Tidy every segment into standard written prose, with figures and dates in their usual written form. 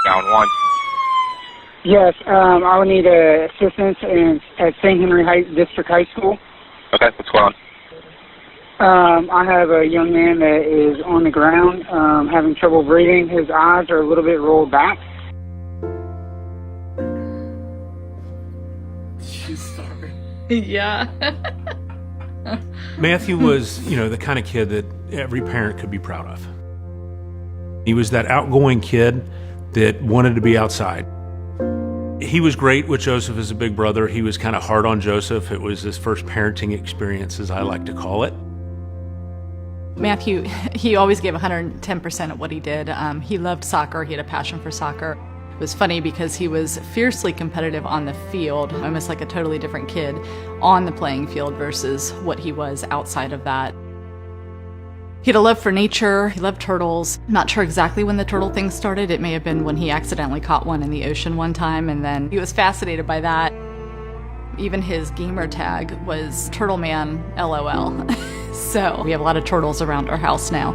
Down one. Yes, I would need assistance at St. Henry District High School. Okay, what's going on? I have a young man that is on the ground, having trouble breathing. His eyes are a little bit rolled back. She's sorry. Yeah. Matthew was, the kind of kid that every parent could be proud of. He was that outgoing kid that wanted to be outside. He was great with Joseph as a big brother. He was kind of hard on Joseph. It was his first parenting experience, as I like to call it. Matthew, he always gave 110% at what he did. He loved soccer. He had a passion for soccer. It was funny because he was fiercely competitive on the field, almost like a totally different kid on the playing field versus what he was outside of that. He had a love for nature. He loved turtles. Not sure exactly when the turtle thing started. It may have been when he accidentally caught one in the ocean one time, and then he was fascinated by that. Even his gamer tag was Turtle Man LOL. So we have a lot of turtles around our house now.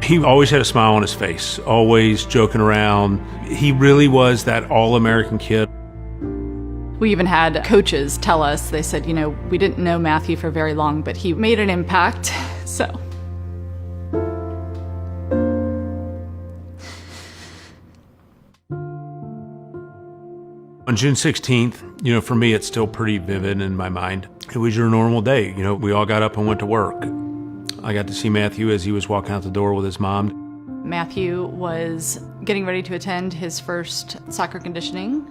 He always had a smile on his face, always joking around. He really was that all-American kid. We even had coaches tell us, they said, we didn't know Matthew for very long, but he made an impact, so. On June 16th, for me, it's still pretty vivid in my mind. It was your normal day. We all got up and went to work. I got to see Matthew as he was walking out the door with his mom. Matthew was getting ready to attend his first soccer conditioning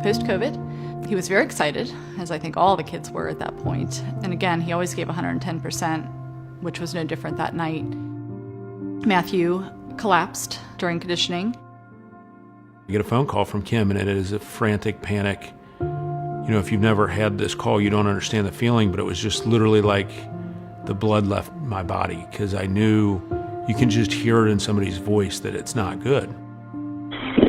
post-COVID. He was very excited, as I think all the kids were at that point. And again, he always gave 110%, which was no different that night. Matthew collapsed during conditioning. You get a phone call from Kim, and it is a frantic panic. If you've never had this call, you don't understand the feeling, but it was just literally like the blood left my body, because I knew you can just hear it in somebody's voice that it's not good.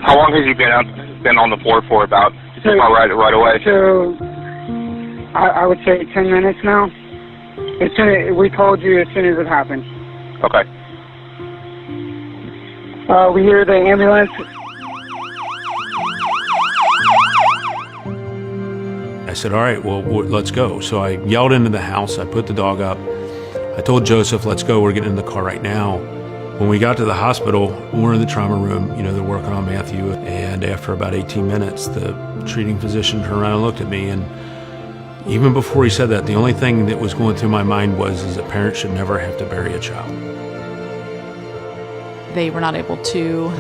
How long has you been on the floor for about? Right away? So, I would say 10 minutes now. We called you as soon as it happened. Okay. We hear the ambulance. I said, all right, well, let's go. So I yelled into the house. I put the dog up. I told Joseph, let's go. We're getting in the car right now. When we got to the hospital, we're in the trauma room. They're working on Matthew. And after about 18 minutes, the treating physician turned around and looked at me. And even before he said that, the only thing that was going through my mind was a parent should never have to bury a child. They were not able to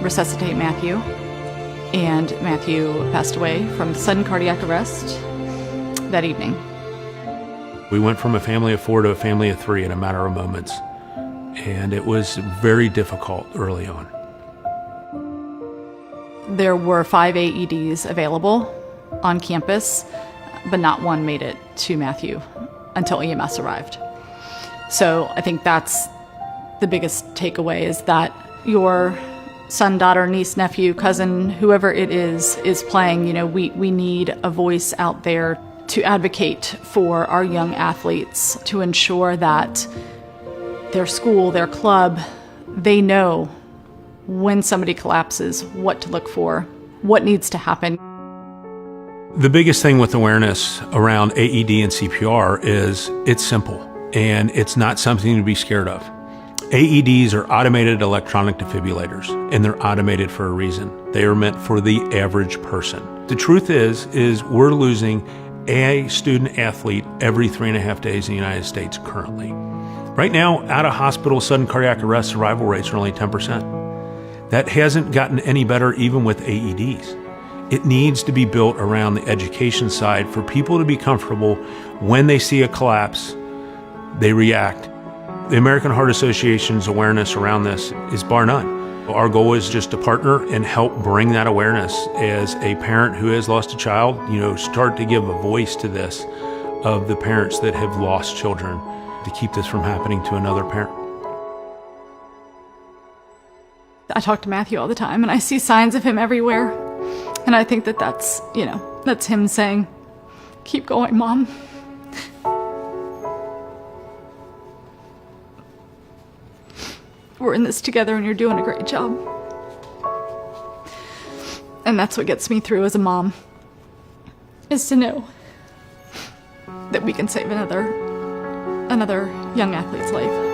resuscitate Matthew. And Matthew passed away from sudden cardiac arrest that evening. We went from a family of 4 to a family of 3 in a matter of moments. And it was very difficult early on. There were 5 AEDs available on campus, but not one made it to Matthew until EMS arrived. So I think that's the biggest takeaway, is that your son, daughter, niece, nephew, cousin, whoever it is playing. We need a voice out there to advocate for our young athletes, to ensure that their school, their club, they know when somebody collapses, what to look for, what needs to happen. The biggest thing with awareness around AED and CPR is it's simple, and it's not something to be scared of. AEDs are automated electronic defibrillators, and they're automated for a reason. They are meant for the average person. The truth is we're losing a student athlete every 3.5 days in the United States currently. Right now, out of hospital sudden cardiac arrest survival rates are only 10%. That hasn't gotten any better even with AEDs. It needs to be built around the education side for people to be comfortable when they see a collapse, they react. The American Heart Association's awareness around this is bar none. Our goal is just to partner and help bring that awareness. As a parent who has lost a child, start to give a voice to this, of the parents that have lost children, to keep this from happening to another parent. I talk to Matthew all the time, and I see signs of him everywhere. And I think that's him saying, keep going, Mom. We're in this together, and you're doing a great job. And that's what gets me through as a mom, is to know that we can save another young athlete's life.